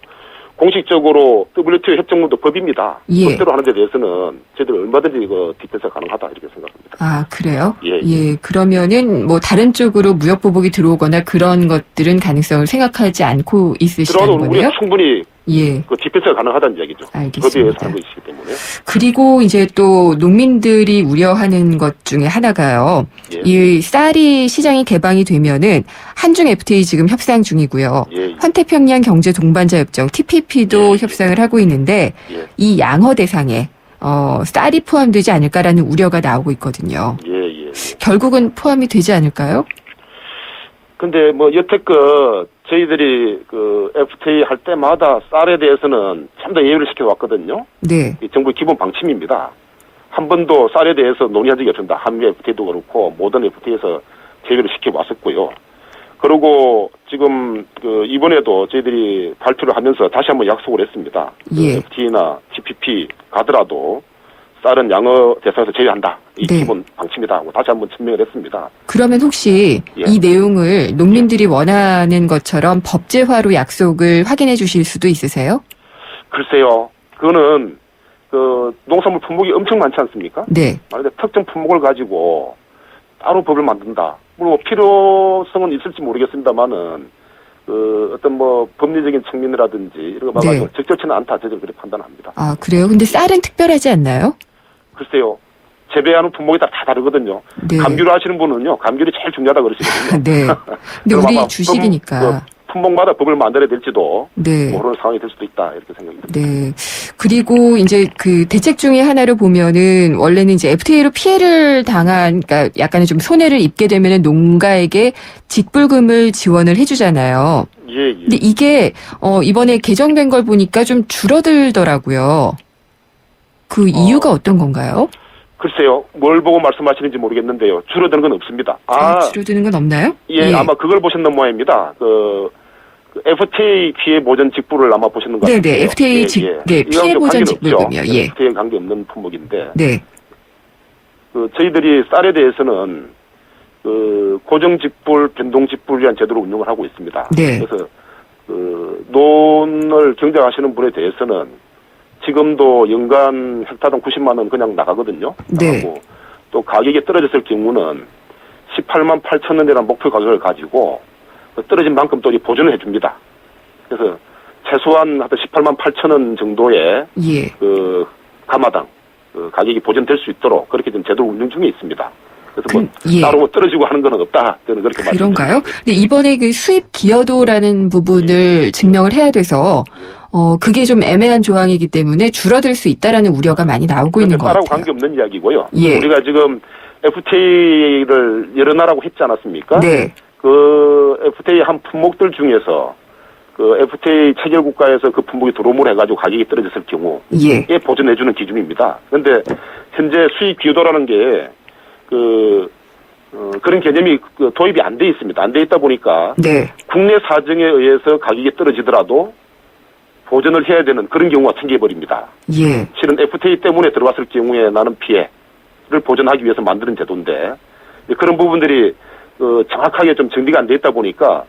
공식적으로 WTO 협정문도 법입니다. 법대로 하는 데 대해서는 저희들 얼마든지 이거 디펜스가 가능하다 이렇게 생각합니다. 아, 그래요? 예. 그러면은 뭐 다른 쪽으로 무역 보복이 들어오거나 그런 것들은 가능성을 생각하지 않고 있으시다는 들어도 거네요? 우리가 충분히 그 디펜스가 가능하다는 이야기죠. 알겠습니다. 법에 의해서 하고 있기 때문에. 그리고 이제 또 농민들이 우려하는 것 중에 하나가요. 이 쌀이 시장이 개방이 되면은 한중 FTA 지금 협상 중이고요. 환태평양 경제 동반자 협정 TPP도 협상을 하고 있는데 이 양허 대상에 쌀이 포함되지 않을까라는 우려가 나오고 있거든요. 결국은 포함이 되지 않을까요? 근데 뭐 여태껏 저희들이 그 FTA 할 때마다 쌀에 대해서는 참 더 예외를 시켜왔거든요. 이 정부의 기본 방침입니다. 한 번도 쌀에 대해서 논의한 적이 없습니다. 한미 FTA도 그렇고 모든 FTA에서 제외를 시켜왔었고요. 그리고 지금 그 이번에도 저희들이 발표를 하면서 다시 한번 약속을 했습니다. FTA나 TPP 가더라도 쌀은 양어 대상에서 제외한다. 이 기본 방침이다 하고 다시 한번 천명을 했습니다. 그러면 혹시 이 내용을 농민들이 원하는 것처럼 법제화로 약속을 확인해 주실 수도 있으세요? 글쎄요. 그거는 그 농산물 품목이 엄청 많지 않습니까? 만약에 특정 품목을 가지고 따로 법을 만든다. 물론 뭐 필요성은 있을지 모르겠습니다만은 그 어떤 뭐 법리적인 측면이라든지 이런 거 봐가지고 적절치는 않다. 저는 그렇게 판단합니다. 아, 그래요? 근데 쌀은 특별하지 않나요? 글쎄요. 재배하는 품목이 다 다르거든요. 감귤을 하시는 분은요. 감귤이 제일 중요하다 그러시거든요. 근데 우리 주식이니까. 품목마다 법을 만들어야 될지도 모르는 상황이 될 수도 있다. 이렇게 생각이 듭니다. 그리고 이제 그 대책 중에 하나로 보면은 원래는 이제 FTA로 피해를 당한, 그러니까 약간의 좀 손해를 입게 되면은 농가에게 직불금을 지원을 해주잖아요. 근데 이게 이번에 개정된 걸 보니까 좀 줄어들더라고요. 그 이유가 어떤 건가요? 글쎄요. 뭘 보고 말씀하시는지 모르겠는데요. 줄어드는 건 없습니다. 줄어드는 건 없나요? 아마 그걸 보셨는 모양입니다. 그 FTA 피해 보전 직불을 아마 보셨는 것 같아요. FTA 피해 보전 직불금이요. FTA 관계 없는 품목인데. 그 저희들이 쌀에 대해서는 그 고정 직불, 변동 직불이라는 제도로 운영을 하고 있습니다. 그래서 그 논을 경작하시는 분에 대해서는 지금도 연간 헥타당 90만 원 그냥 나가거든요. 나가고 또 가격이 떨어졌을 경우는 18만 8천 원이라는 목표 가격을 가지고 떨어진 만큼 또 보전을 해줍니다. 그래서 최소한 하여튼 18만 8천 원 정도의 그 가마당 그 가격이 보전될 수 있도록 그렇게 좀 제도로 운영 중에 있습니다. 그래서 뭐 따로 뭐 떨어지고 하는 건 없다. 저는 그렇게 말씀드립니다. 그런가요? 근데 이번에 그 수입 기여도라는 부분을 증명을 해야 돼서 그게 좀 애매한 조항이기 때문에 줄어들 수 있다라는 우려가 많이 나오고 있는 것 같아요. 나라하고 관계없는 이야기고요. 우리가 지금 FTA를 여러 나라하고 했지 않았습니까? 그 FTA 한 품목들 중에서 그 FTA 체결 국가에서 그 품목이 들어옴으로 해가지고 가격이 떨어졌을 경우에 보전해주는 기준입니다. 그런데 현재 수입 기여도라는 게 그런 개념이 도입이 안 돼 있습니다. 안 돼 있다 보니까 국내 사정에 의해서 가격이 떨어지더라도 보전을 해야 되는 그런 경우가 생겨버립니다. 실은 FTA 때문에 들어왔을 경우에 나는 피해를 보전하기 위해서 만드는 제도인데 그런 부분들이 정확하게 좀 정비가 안 돼 있다 보니까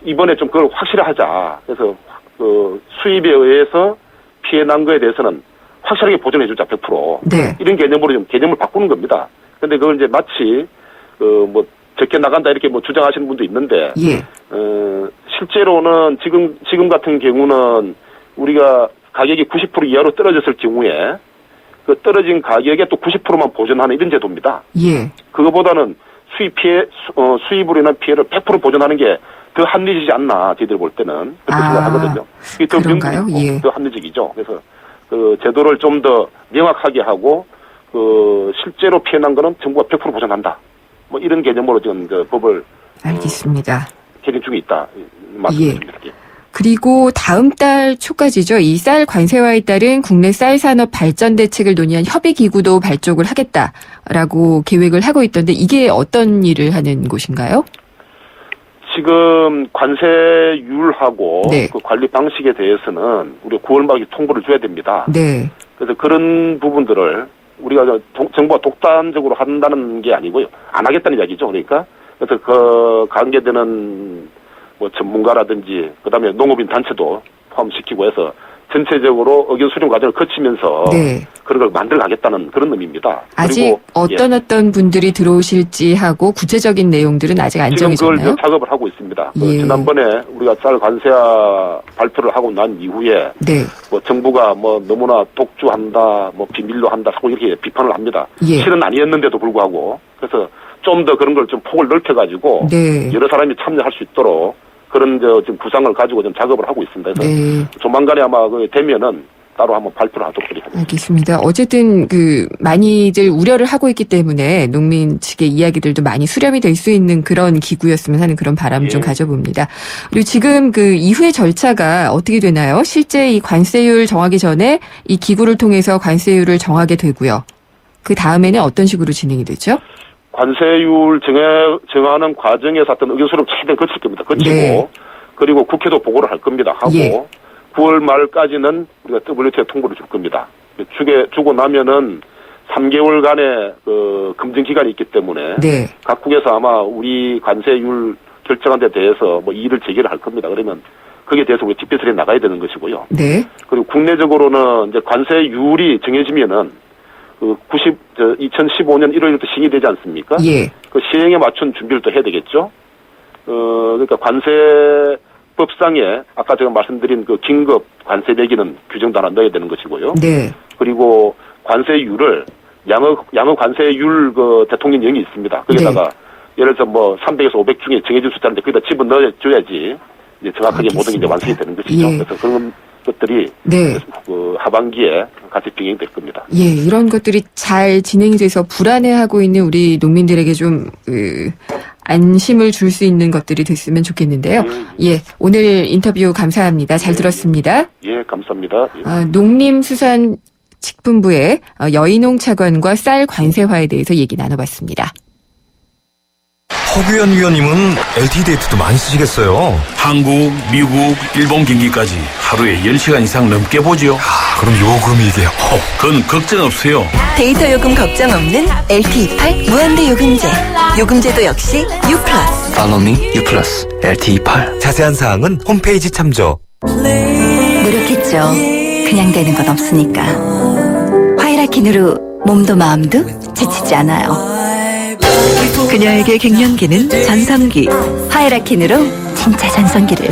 이번에 좀 그걸 확실하자. 그래서 수입에 의해서 피해 난 거에 대해서는 확실하게 보전해주자 100%. 네. 이런 개념으로 좀 개념을 바꾸는 겁니다. 근데 그걸 이제 마치 뭐 적게 나간다 이렇게 뭐 주장하시는 분도 있는데 예. 실제로는 지금 같은 경우는 우리가 가격이 90% 이하로 떨어졌을 경우에 그 떨어진 가격에 또 90%만 보전하는 이런 제도입니다. 예. 그거보다는 수입으로 인한 피해를 100% 보전하는 게 더 합리적이지 않나, 저희들 볼 때는. 그렇게 생각하거든요. 그게 더 그런가요? 명분이고 예. 더 합리적이죠. 그래서 그 제도를 좀 더 명확하게 하고, 실제로 피해 난 거는 정부가 100% 보전한다. 뭐 이런 개념으로 지금 법을. 알겠습니다. 개정 중에 있다. 말씀드립니다. 예. 그리고 다음 달 초까지죠. 이 쌀 관세와에 따른 국내 쌀 산업 발전 대책을 논의한 협의 기구도 발족을 하겠다라고 계획을 하고 있던데 이게 어떤 일을 하는 곳인가요? 지금 관세율하고 네. 그 관리 방식에 대해서는 우리 9월 말에 통보를 줘야 됩니다. 네. 그래서 그런 부분들을 우리가 정부가 독단적으로 한다는 게 아니고요. 안 하겠다는 이야기죠. 그러니까. 그래서 그 관계되는 뭐 전문가라든지 그다음에 농업인 단체도 포함시키고 해서 전체적으로 의견 수렴 과정을 거치면서 네. 그런 걸 만들어가겠다는 그런 의미입니다. 아직 그리고 어떤 분들이 들어오실지 하고 구체적인 내용들은 아직 안 지금 정해졌나요? 그걸 작업을 하고 있습니다. 예. 지난번에 우리가 쌀 관세화 발표를 하고 난 이후에 네. 뭐 정부가 뭐 너무나 독주한다, 뭐 비밀로 한다, 자꾸 이렇게 비판을 합니다. 예. 실은 아니었는데도 불구하고 그래서 좀 더 그런 걸 좀 폭을 넓혀가지고 네. 여러 사람이 참여할 수 있도록 그런 지금 구상을 가지고 좀 작업을 하고 있습니다. 그래서 네. 조만간에 아마 그 되면은 따로 한번 발표를 하도록 하겠습니다. 알겠습니다. 어쨌든 많이들 우려를 하고 있기 때문에 농민 측의 이야기들도 많이 수렴이 될 수 있는 그런 기구였으면 하는 그런 바람 좀 예. 가져봅니다. 그리고 지금 이후의 절차가 어떻게 되나요? 실제 이 관세율 정하기 전에 이 기구를 통해서 관세율을 정하게 되고요. 그 다음에는 어떤 식으로 진행이 되죠? 관세율 정하는 과정에서 어떤 의견 수렴 최대한 거칠 겁니다. 거치고 네. 그리고 국회도 보고를 할 겁니다. 하고 예. 9월 말까지는 우리가 WTO에 통보를 줄 겁니다. 주고 나면은 3개월간의 그 검증 기간이 있기 때문에 네. 각국에서 아마 우리 관세율 결정한 데 대해서 뭐 이의를 제기를 할 겁니다. 그러면 거기에 대해서 우리 뒷배설에 나가야 되는 것이고요. 네. 그리고 국내적으로는 이제 관세율이 정해지면은 2015년 1월부터 시행이 되지 않습니까? 예. 그 시행에 맞춘 준비를 또 해야 되겠죠? 그러니까 관세법상에 아까 제가 말씀드린 그 긴급 관세 매기는 규정도 하나 넣어야 되는 것이고요. 네. 그리고 관세율을 양어 관세율 그 대통령령이 있습니다. 거기다가 예를 들어서 뭐 300에서 500 중에 정해진 숫자인데 거기다 집어 넣어줘야지 이제 정확하게 모든 게 이제 완성이 되는 것이죠. 예. 그래서 그런 것들이 네. 그 하반기에 같이 병행될 겁니다. 예, 이런 것들이 잘 진행이 돼서 불안해하고 있는 우리 농민들에게 좀 안심을 줄 수 있는 것들이 됐으면 좋겠는데요. 예, 오늘 인터뷰 감사합니다. 잘 들었습니다. 예, 감사합니다. 예. 농림수산직분부의 여인홍 차관과 쌀 관세화에 대해서 얘기 나눠봤습니다. 허규현 위원님은 LTE 데이트도 많이 쓰시겠어요? 한국, 미국, 일본 경기까지 하루에 10시간 이상 넘게 보지요. 그럼 요금이 이게 그건 걱정 없어요. 데이터 요금 걱정 없는 LTE8 무한대 요금제. 요금제도 역시 U+. Follow me, U+, LTE8. 자세한 사항은 홈페이지 참조. 노력했죠. 그냥 되는 건 없으니까. 화이라킨으로 몸도 마음도 지치지 않아요. 그녀에게 갱년기는 전성기. 화이라킨으로 진짜 전성기를.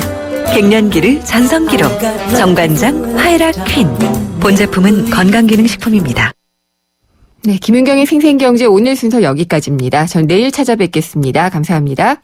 갱년기를 전성기로. 정관장 화이라퀸. 본 제품은 건강기능식품입니다. 네, 김윤경의 생생경제 오늘 순서 여기까지입니다. 전 내일 찾아뵙겠습니다. 감사합니다.